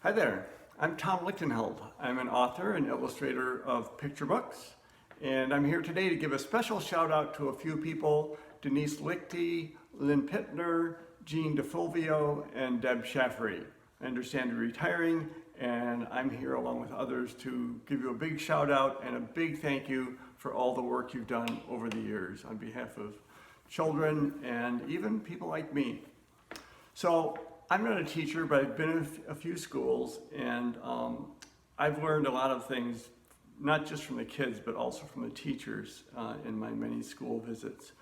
Hi there, I'm Tom Lichtenheld. I'm an author and illustrator of picture books, and I'm here today to give a special shout out to a few people: Denise Lichty, Lynn Pittner, Jean DeFulvio, and Deb Schaffery. I understand you're retiring, and I'm here along with others to give you a big shout out and a big thank you for all the work you've done over the years on behalf of children and even people like me. So I'm not a teacher, but I've been in a few schools, and I've learned a lot of things, not just from the kids, but also from the teachers in my many school visits.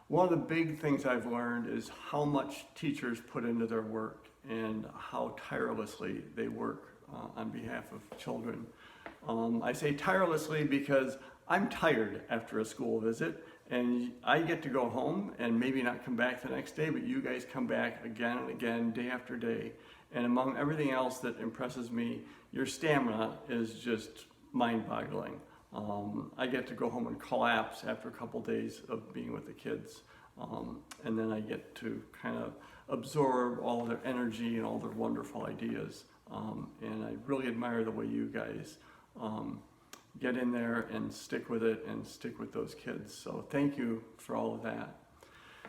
One of the big things I've learned is how much teachers put into their work and how tirelessly they work on behalf of children. I say tirelessly because I'm tired after a school visit, and I get to go home and maybe not come back the next day, but you guys come back again and again, day after day. And among everything else that impresses me, your stamina is just mind-boggling. I get to go home and collapse after a couple days of being with the kids. And then I get to kind of absorb all their energy and all their wonderful ideas. And I really admire the way you guys get in there and stick with it and stick with those kids. So thank you for all of that.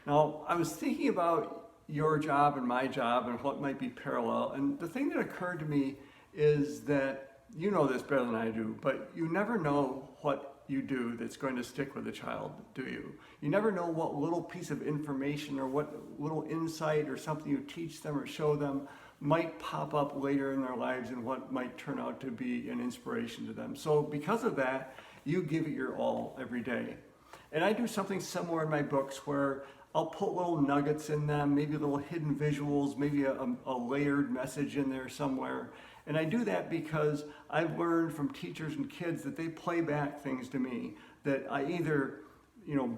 Now, I was thinking about your job and my job and what might be parallel, and the thing that occurred to me is that you know this better than I do, but you never know what you do that's going to stick with a child, do you? You never know what little piece of information or what little insight or something you teach them or show them might pop up later in their lives and what might turn out to be an inspiration to them. So because of that, you give it your all every day. And I do something similar in my books where I'll put little nuggets in them, maybe little hidden visuals, maybe a layered message in there somewhere. And I do that because I've learned from teachers and kids that they play back things to me that I either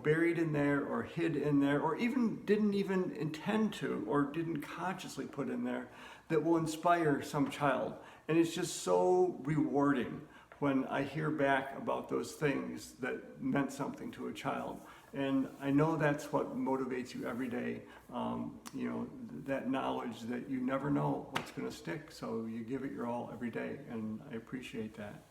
buried in there or hid in there, or even didn't even intend to, or didn't consciously put in there, that will inspire some child. And it's just so rewarding when I hear back about those things that meant something to a child. And I know that's what motivates you every day, that knowledge that you never know what's going to stick, so you give it your all every day, and I appreciate that.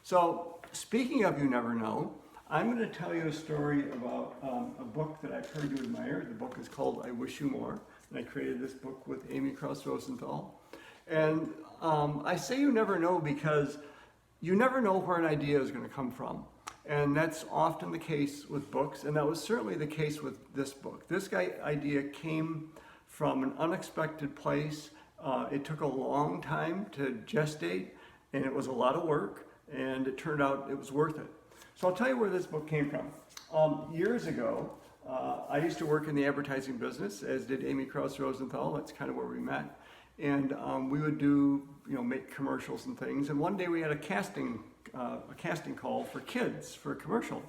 So speaking of you never know, I'm going to tell you a story about a book that I've heard you admire. The book is called I Wish You More, and I created this book with Amy Cross Rosenthal. And I say you never know because you never know where an idea is going to come from. And that's often the case with books, and that was certainly the case with this book. This idea came from an unexpected place. It took a long time to gestate, and it was a lot of work, and it turned out it was worth it. So I'll tell you where this book came from. Years ago, I used to work in the advertising business, as did Amy Cross Rosenthal. That's kind of where we met. And we would make commercials and things. And one day we had a casting call for kids for a commercial.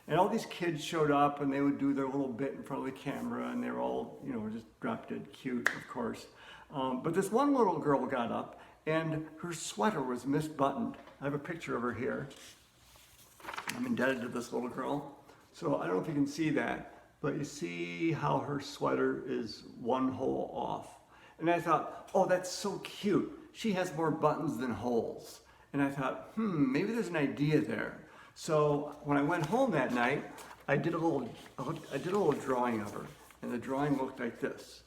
And all these kids showed up, and they would do their little bit in front of the camera, and they were all, just drop dead cute, of course. But this one little girl got up, and her sweater was misbuttoned. I have a picture of her here. I'm indebted to this little girl. So I don't know if you can see that, but you see how her sweater is one hole off. And I thought, oh, that's so cute. She has more buttons than holes. And I thought, maybe there's an idea there. So when I went home that night, I did a little drawing of her, and the drawing looked like this.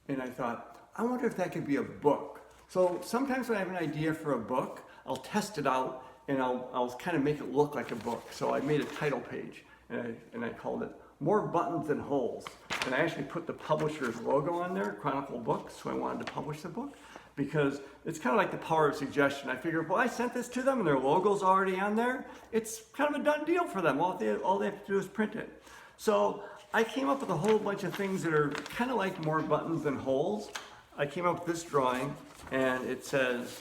And I thought, I wonder if that could be a book. So sometimes when I have an idea for a book, I'll test it out, and I'll kind of make it look like a book. So I made a title page, and I called it More Buttons Than Holes. And I actually put the publisher's logo on there, Chronicle Books, so I wanted to publish the book, because it's kind of like the power of suggestion. I figured, well, I sent this to them, and their logo's already on there. It's kind of a done deal for them. All they have to do is print it. So I came up with a whole bunch of things that are kind of like more buttons than holes. I came up with this drawing, and it says,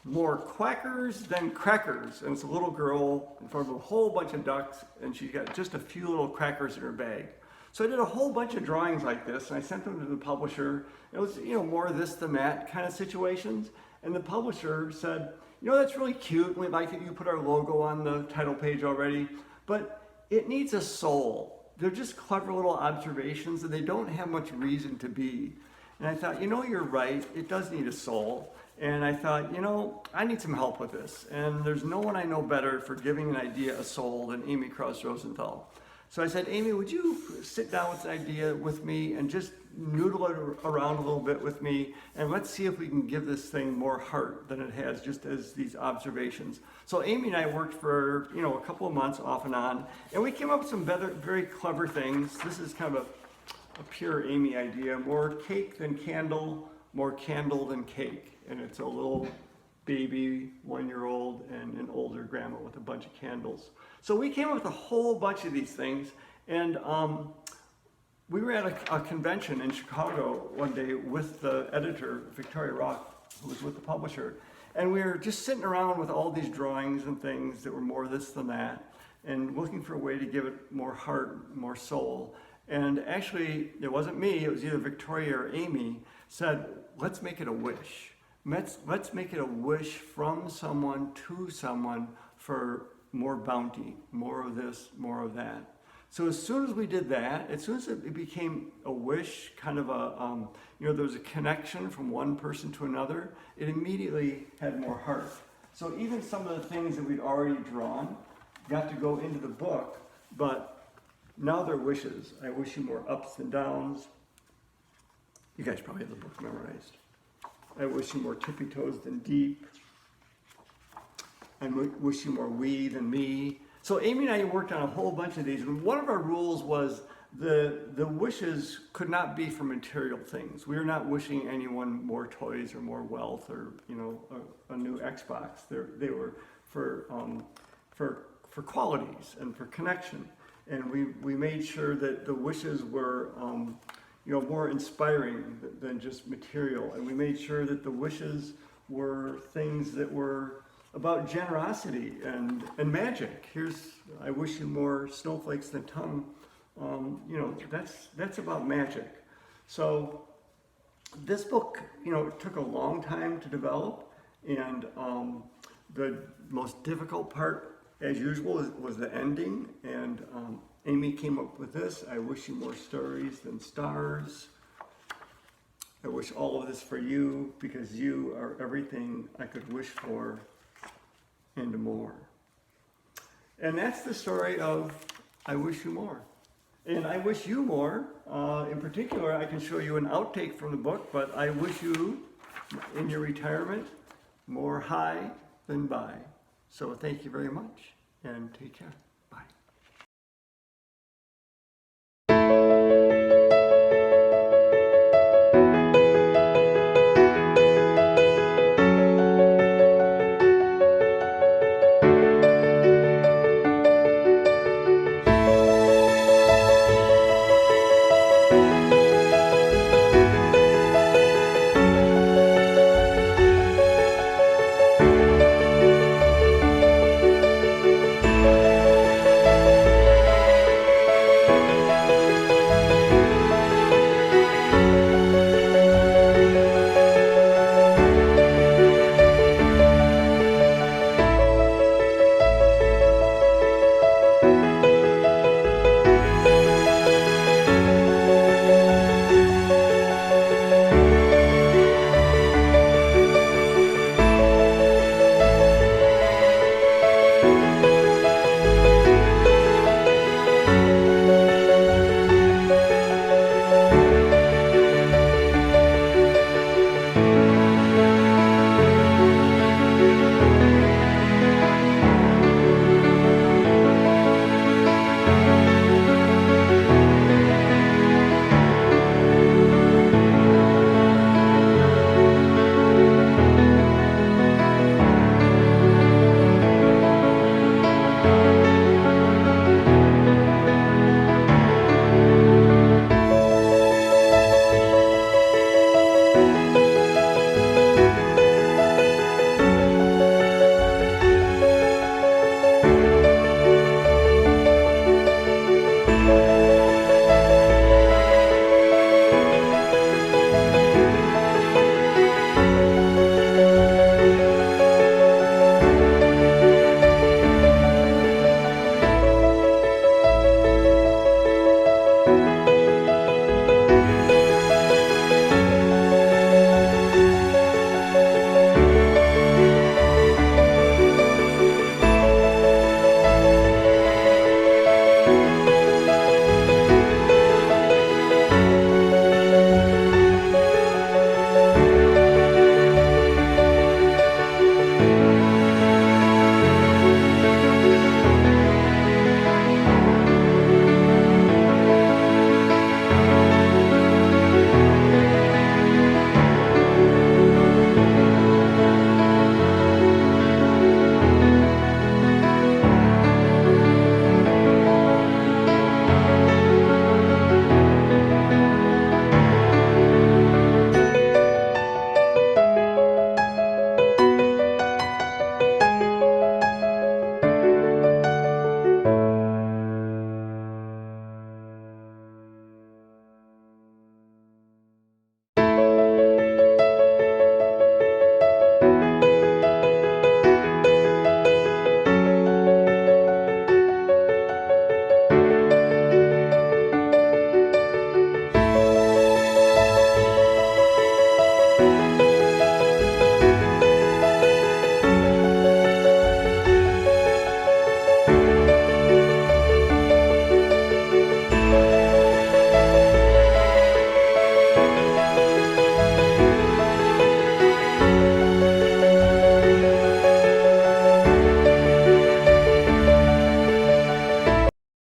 more quackers than crackers. And it's a little girl in front of a whole bunch of ducks, and she's got just a few little crackers in her bag. So I did a whole bunch of drawings like this, and I sent them to the publisher. It was, more this than that kind of situations. And the publisher said, that's really cute. We like that you put our logo on the title page already, but it needs a soul. They're just clever little observations, and they don't have much reason to be. And I thought, you're right, it does need a soul. And I thought, I need some help with this. And there's no one I know better for giving an idea a soul than Amy Krause Rosenthal. So I said, Amy, would you sit down with an idea with me and just noodle it around a little bit with me, and let's see if we can give this thing more heart than it has just as these observations. So Amy and I worked for, a couple of months off and on, and we came up with some very clever things. This is kind of a pure Amy idea: more cake than candle, more candle than cake. And it's a little baby, 1-year-old, and an older grandma with a bunch of candles. So we came up with a whole bunch of these things, and we were at a convention in Chicago one day with the editor, Victoria Roth, who was with the publisher, and we were just sitting around with all these drawings and things that were more this than that, and looking for a way to give it more heart, more soul. And actually, it wasn't me, it was either Victoria or Amy, said, let's make it a wish. Let's make it a wish from someone to someone for more bounty, more of this, more of that. So as soon as we did that, as soon as it became a wish, kind of a, there was a connection from one person to another, it immediately had more heart. So even some of the things that we'd already drawn got to go into the book, but now they're wishes. I wish you more ups than downs. You guys probably have the book memorized. I wish you more tippy toes than deep. I wish you more we than me. So Amy and I worked on a whole bunch of these, and one of our rules was the wishes could not be for material things. We were not wishing anyone more toys or more wealth or a new Xbox. They were for qualities and for connection, and we made sure that the wishes were more inspiring than just material, and we made sure that the wishes were things that were about generosity and magic. I wish you more snowflakes than tongue. That's about magic. So this book, took a long time to develop, and the most difficult part, as usual, was the ending. And Amy came up with this: I wish you more stories than stars. I wish all of this for you, because you are everything I could wish for and more. And that's the story of I Wish You More. And I wish you more. In particular, I can show you an outtake from the book, but I wish you, in your retirement, more high than by. So thank you very much, and take care.